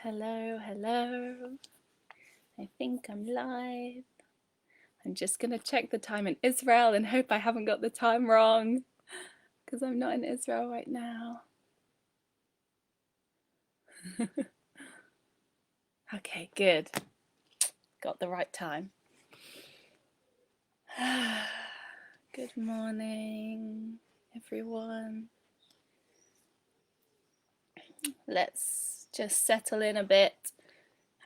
Hello, hello. I think I'm live. I'm just gonna check the time in Israel and hope I haven't got the time wrong because I'm not in Israel right now. Okay, good. Got the right time. Good morning, everyone. Let's just settle in a bit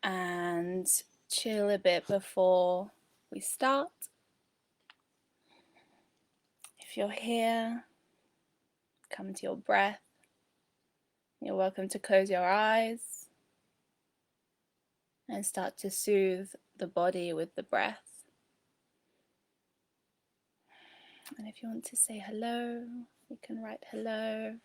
and chill a bit before we start. If you're here, come to your breath. You're welcome to close your eyes and start to soothe the body with the breath. And if you want to say hello, you can write hello.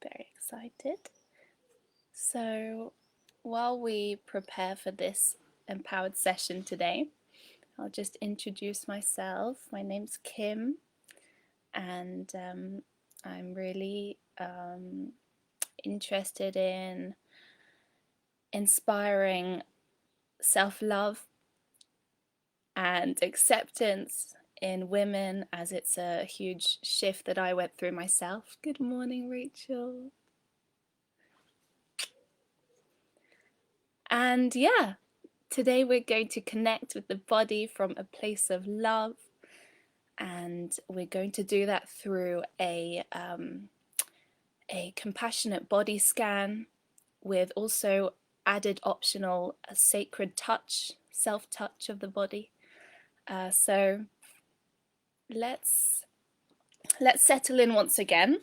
Very excited. So while we prepare for this empowered session today, I'll just introduce myself. My name's Kim, and I'm really interested in inspiring self-love and acceptance in women, as it's a huge shift that I went through myself. Good morning, Rachel. And yeah, today we're going to connect with the body from a place of love, and we're going to do that through a compassionate body scan with also added optional sacred touch, self-touch of the body. So let's settle in once again.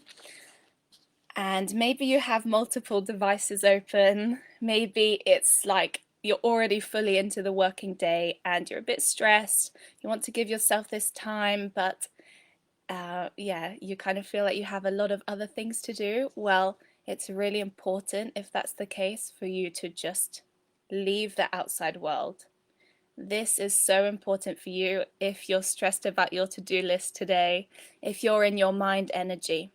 And maybe you have multiple devices open. Maybe it's like you're already fully into the working day and you're a bit stressed. You want to give yourself this time, but yeah, you kind of feel like you have a lot of other things to do. Well, it's really important, if that's the case, for you to just leave the outside world. This is so important for you if you're stressed about your to-do list today, if you're in your mind energy.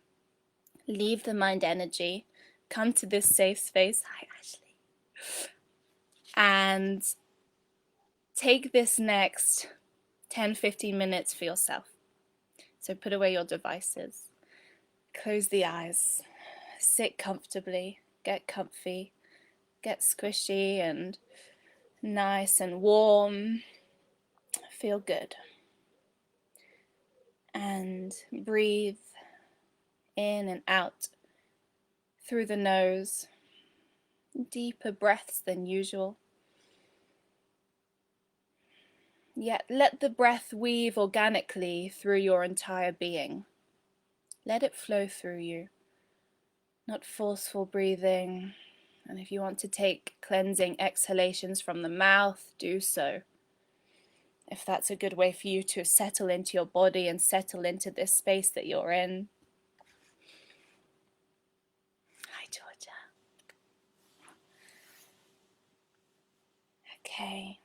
Leave the mind energy, come to this safe space. Hi, Ashley. And take this next 10-15 minutes for yourself. So put away your devices, close the eyes, sit comfortably, get comfy, get squishy and nice and warm. Feel good. And breathe in and out through the nose, deeper breaths than usual. Yet let the breath weave organically through your entire being. Let it flow through you, not forceful breathing. And if you want to take cleansing exhalations from the mouth, do so. If that's a good way for you to settle into your body and settle into this space that you're in. Hi, Georgia. Okay.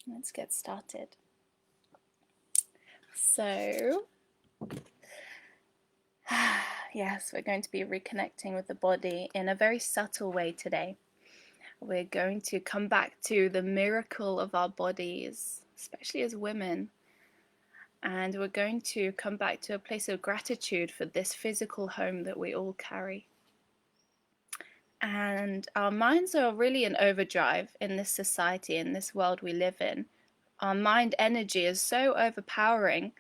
Let's get started. So, yes, we're going to be reconnecting with the body in a very subtle way today. We're going to come back to the miracle of our bodies, especially as women. And we're going to come back to a place of gratitude for this physical home that we all carry. And our minds are really in overdrive in this society, in this world we live in. Our mind energy is so overpowering.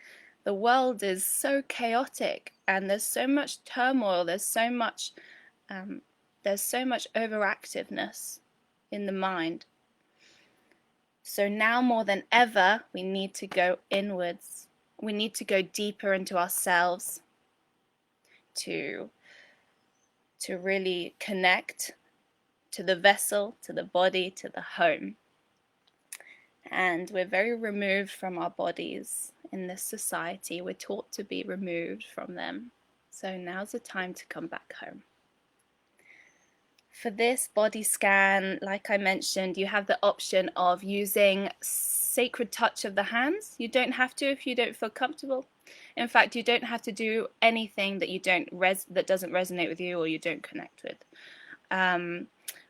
The world is so chaotic, and there's so much turmoil. There's so much overactiveness in the mind. So now more than ever, we need to go inwards. We need to go deeper into ourselves to really connect to the vessel, to the body, to the home. And we're very removed from our bodies in this society. We're taught to be removed from them. So now's the time to come back home. For this body scan, like I mentioned, you have the option of using sacred touch of the hands. You don't have to if you don't feel comfortable. In fact, you don't have to do anything that that doesn't resonate with you or you don't connect with.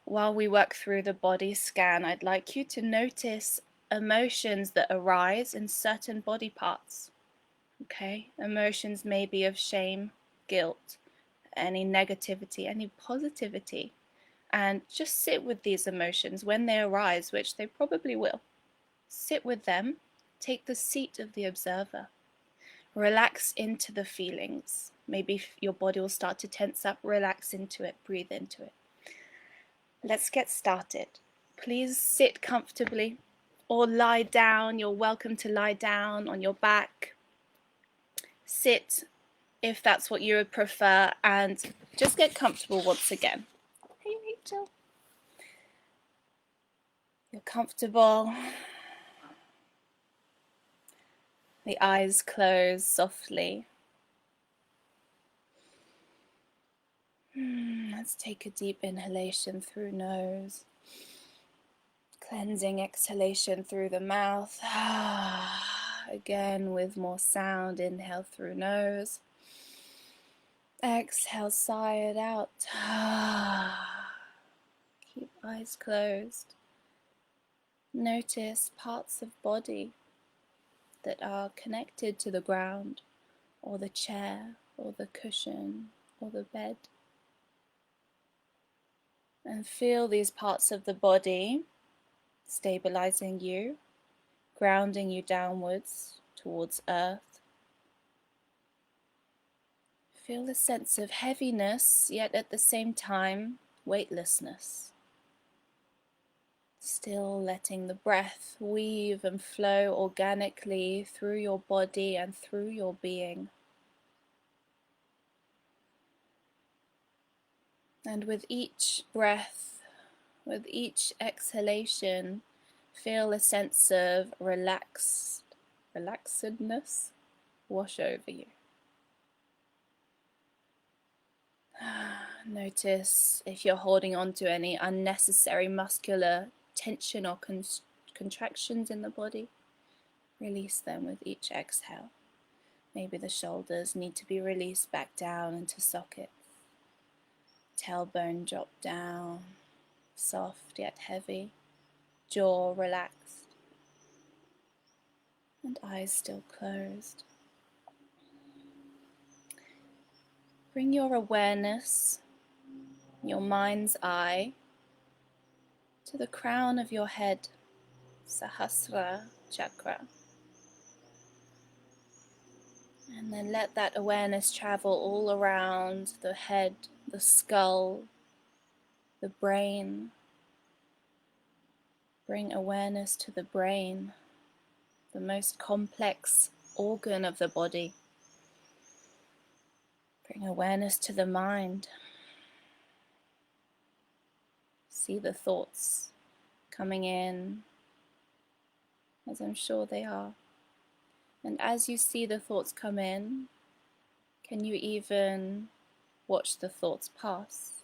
While we work through the body scan, I'd like you to notice emotions that arise in certain body parts. Okay, emotions may be of shame, guilt, any negativity, any positivity. And just sit with these emotions when they arise, which they probably will. Sit with them, take the seat of the observer. Relax into the feelings. Maybe your body will start to tense up. Relax into it, breathe into it. Let's get started. Please sit comfortably or lie down. You're welcome to lie down on your back. Sit if that's what you would prefer, and just get comfortable once again. Hey, Rachel. You're comfortable. The eyes close softly. Let's take a deep inhalation through nose. Cleansing exhalation through the mouth. Again with more sound. Inhale through nose. Exhale, sigh it out. Keep eyes closed. Notice parts of body that are connected to the ground, or the chair, or the cushion, or the bed. And feel these parts of the body stabilizing you, grounding you downwards towards earth. Feel a sense of heaviness, yet at the same time, weightlessness. Still letting the breath weave and flow organically through your body and through your being. And with each breath, with each exhalation, feel a sense of relaxedness wash over you. Notice if you're holding on to any unnecessary muscular tension or contractions in the body. Release them with each exhale. Maybe the shoulders need to be released back down into socket. Tailbone drop down, soft yet heavy. Jaw relaxed. And eyes still closed. Bring your awareness, your mind's eye, to the crown of your head, Sahasrara chakra. And then let that awareness travel all around the head, the skull, the brain. Bring awareness to the brain, the most complex organ of the body. Bring awareness to the mind. See the thoughts coming in, as I'm sure they are. And as you see the thoughts come in, can you even watch the thoughts pass?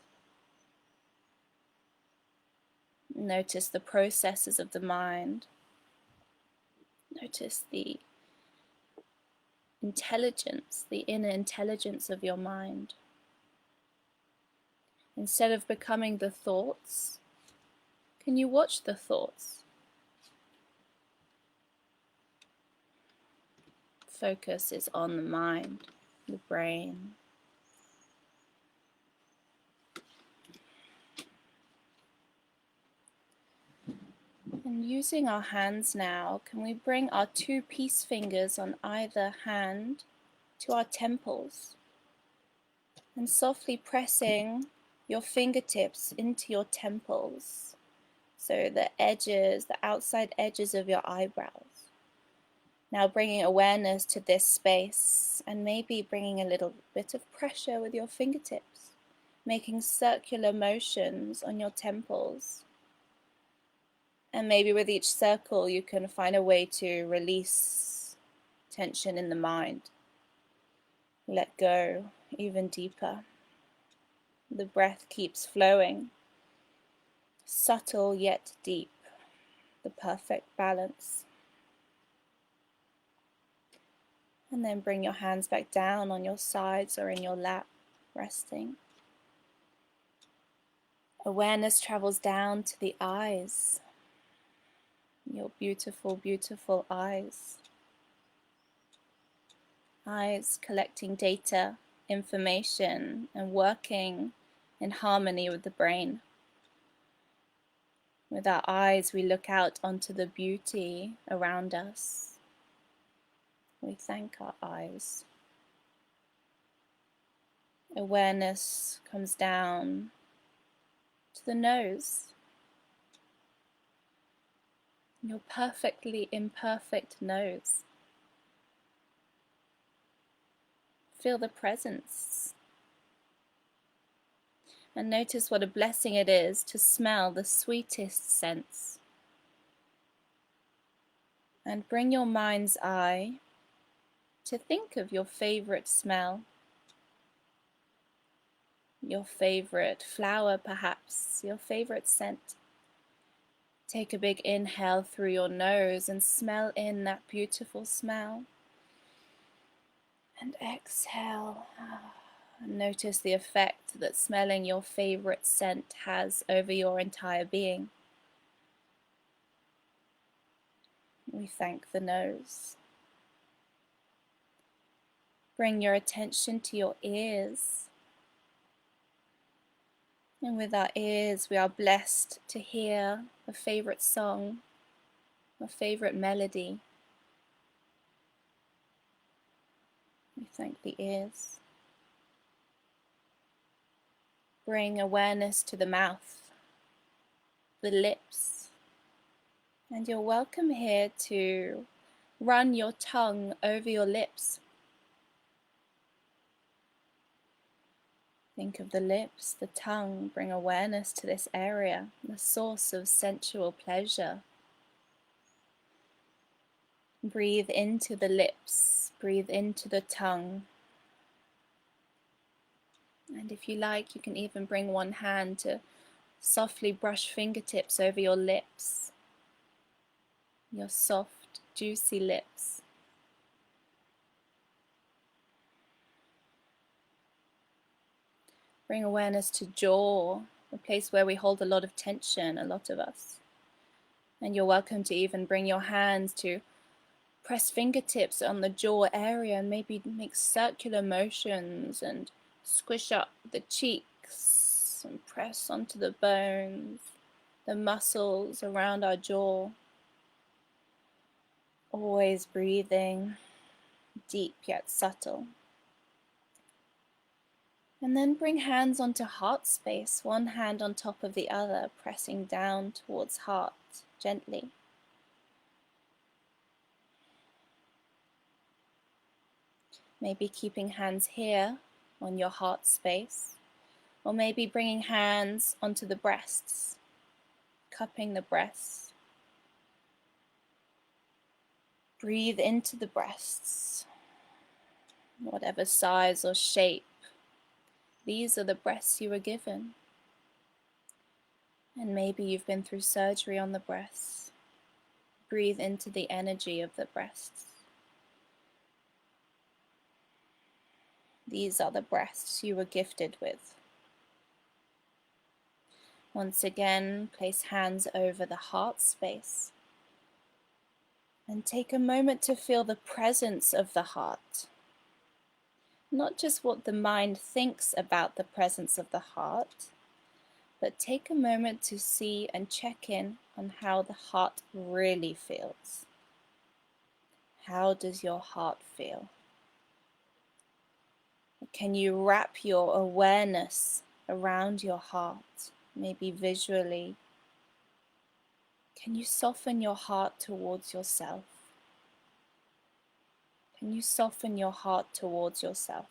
Notice the processes of the mind. Notice the intelligence, the inner intelligence of your mind. Instead of becoming the thoughts, can you watch the thoughts? Focus is on the mind, the brain. And using our hands now, can we bring our two peace fingers on either hand to our temples and softly pressing your fingertips into your temples, so the edges, the outside edges of your eyebrows. Now bringing awareness to this space and maybe bringing a little bit of pressure with your fingertips, making circular motions on your temples. And maybe with each circle you can find a way to release tension in the mind. Let go even deeper. The breath keeps flowing. subtle yet deep, the perfect balance. And then bring your hands back down on your sides or in your lap, resting. Awareness travels down to the eyes, your beautiful, beautiful eyes. Eyes collecting data, information, and working in harmony with the brain. With our eyes, we look out onto the beauty around us. We thank our eyes. Awareness comes down to the nose. Your perfectly imperfect nose. Feel the presence. And notice what a blessing it is to smell the sweetest scents. And bring your mind's eye to think of your favorite smell. Your favorite flower, perhaps, your favorite scent. Take a big inhale through your nose and smell in that beautiful smell. And exhale. And notice the effect that smelling your favorite scent has over your entire being. We thank the nose. Bring your attention to your ears. And with our ears, we are blessed to hear a favorite song, a favorite melody. We thank the ears. Bring awareness to the mouth, the lips, and you're welcome here to run your tongue over your lips. Think of the lips, the tongue, bring awareness to this area, the source of sensual pleasure. Breathe into the lips, breathe into the tongue. And if you like, you can even bring one hand to softly brush fingertips over your lips, your soft, juicy lips. Bring awareness to jaw, the place where we hold a lot of tension, a lot of us. And you're welcome to even bring your hands to press fingertips on the jaw area and maybe make circular motions and squish up the cheeks and press onto the bones, the muscles around our jaw. Always breathing deep yet subtle. And then bring hands onto heart space, one hand on top of the other, pressing down towards heart gently. Maybe keeping hands here on your heart space, or maybe bringing hands onto the breasts, cupping the breasts. Breathe into the breasts, whatever size or shape. These are the breasts you were given. And maybe you've been through surgery on the breasts. Breathe into the energy of the breasts. These are the breasts you were gifted with. Once again, place hands over the heart space. And take a moment to feel the presence of the heart. Not just what the mind thinks about the presence of the heart, but take a moment to see and check in on how the heart really feels. How does your heart feel? Can you wrap your awareness around your heart, maybe visually? Can you soften your heart towards yourself? Can you soften your heart towards yourself?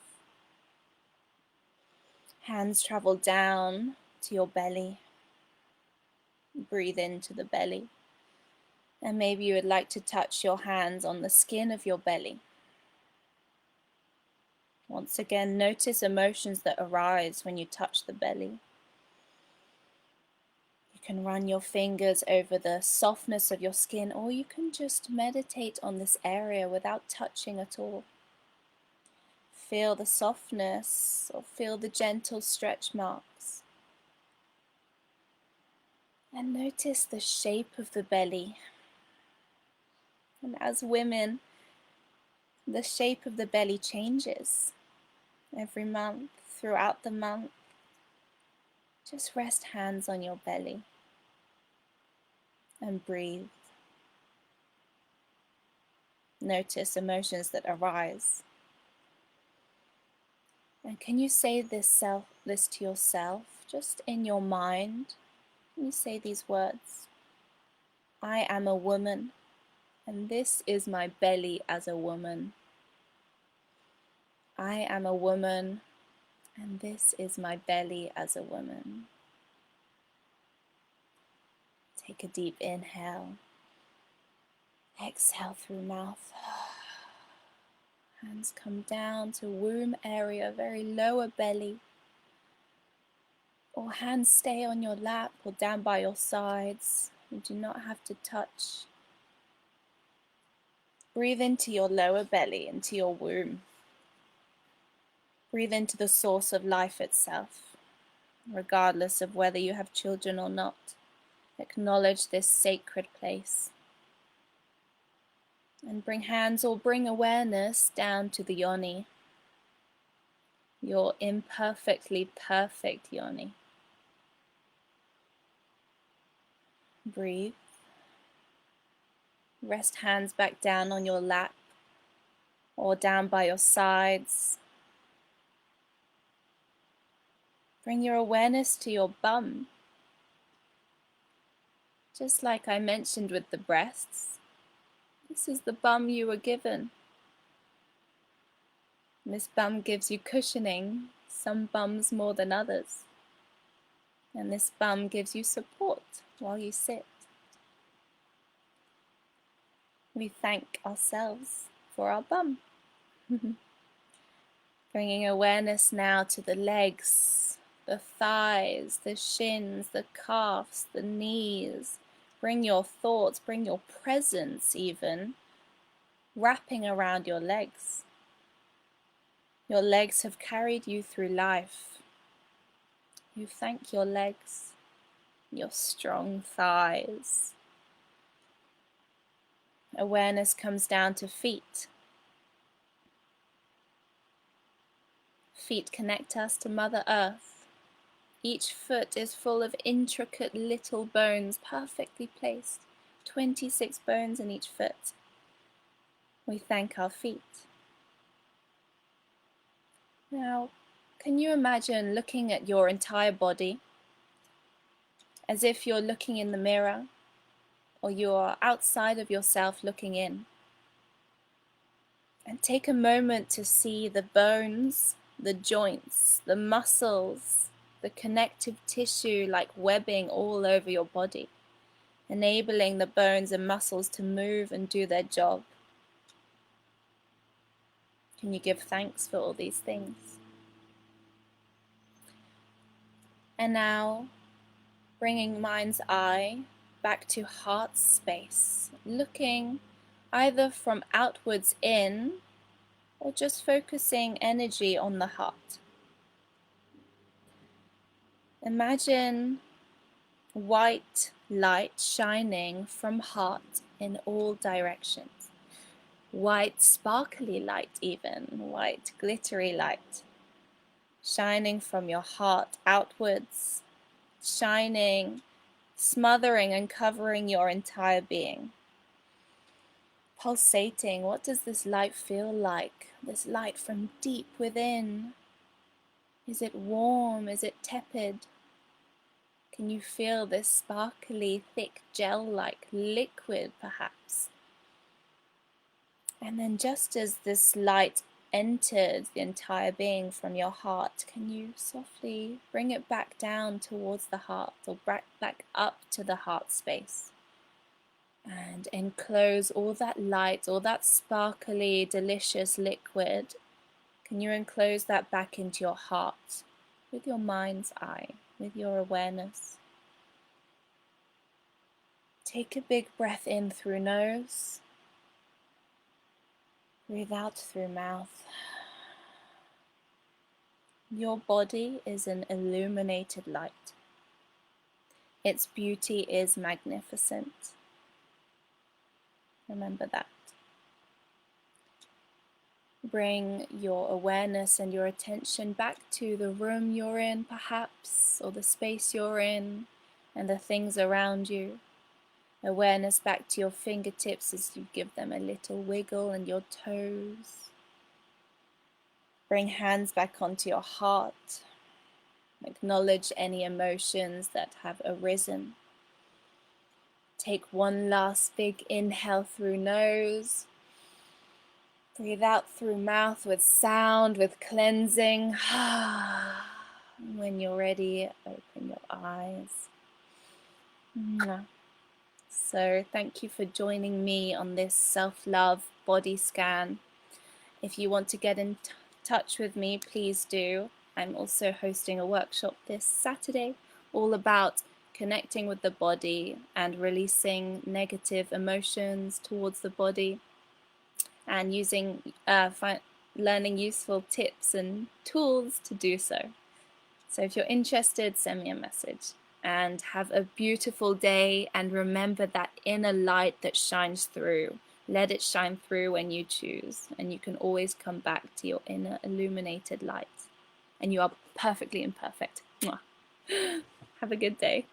Hands travel down to your belly. Breathe into the belly. And maybe you would like to touch your hands on the skin of your belly. Once again, notice emotions that arise when you touch the belly. You can run your fingers over the softness of your skin, or you can just meditate on this area without touching at all. Feel the softness or feel the gentle stretch marks. And notice the shape of the belly. And as women, the shape of the belly changes every month, throughout the month. Just rest hands on your belly and breathe. Notice emotions that arise. And can you say this to yourself, just in your mind? Can you say these words? I am a woman, and this is my belly as a woman. I am a woman, and this is my belly as a woman. Take a deep inhale. Exhale through mouth. Hands come down to womb area, very lower belly. Or hands stay on your lap or down by your sides. You do not have to touch. Breathe into your lower belly, into your womb. Breathe into the source of life itself, regardless of whether you have children or not. Acknowledge this sacred place. And bring hands or bring awareness down to the yoni, your imperfectly perfect yoni. Breathe. Rest hands back down on your lap or down by your sides. Bring your awareness to your bum. Just like I mentioned with the breasts, this is the bum you were given. This bum gives you cushioning, some bums more than others. And this bum gives you support while you sit. We thank ourselves for our bum. Bringing awareness now to the legs, the thighs, the shins, the calves, the knees. Bring your thoughts, bring your presence even, wrapping around your legs. Your legs have carried you through life. You thank your legs, your strong thighs. Awareness comes down to feet. Feet connect us to Mother Earth. Each foot is full of intricate little bones, perfectly placed. 26 bones in each foot. We thank our feet. Now, can you imagine looking at your entire body as if you're looking in the mirror, or you're outside of yourself looking in? And take a moment to see the bones, the joints, the muscles, the connective tissue like webbing all over your body, enabling the bones and muscles to move and do their job. Can you give thanks for all these things? And now, bringing mind's eye back to heart space, looking either from outwards in or just focusing energy on the heart. Imagine white light shining from heart in all directions. White sparkly light even, white glittery light, shining from your heart outwards, shining, smothering and covering your entire being. Pulsating, what does this light feel like? This light from deep within. Is it warm? Is it tepid? Can you feel this sparkly, thick, gel-like liquid perhaps? And then just as this light entered the entire being from your heart, can you softly bring it back down towards the heart, or back up to the heart space? And enclose all that light, all that sparkly, delicious liquid. Can you enclose that back into your heart with your mind's eye, with your awareness? Take a big breath in through nose. Breathe out through mouth. Your body is an illuminated light. Its beauty is magnificent. Remember that. Bring your awareness and your attention back to the room you're in, perhaps, or the space you're in, and the things around you. Awareness back to your fingertips as you give them a little wiggle, and your toes. Bring hands back onto your heart. Acknowledge any emotions that have arisen. Take one last big inhale through nose. Breathe out through mouth with sound, with cleansing. When you're ready, open your eyes. So thank you for joining me on this self-love body scan. If you want to get in touch with me, please do. I'm also hosting a workshop this Saturday all about connecting with the body and releasing negative emotions towards the body, and using learning useful tips and tools to do so. So if you're interested, send me a message. And have a beautiful day, and remember that inner light that shines through. Let it shine through when you choose, and you can always come back to your inner illuminated light. And you are perfectly imperfect. Mwah. Have a good day.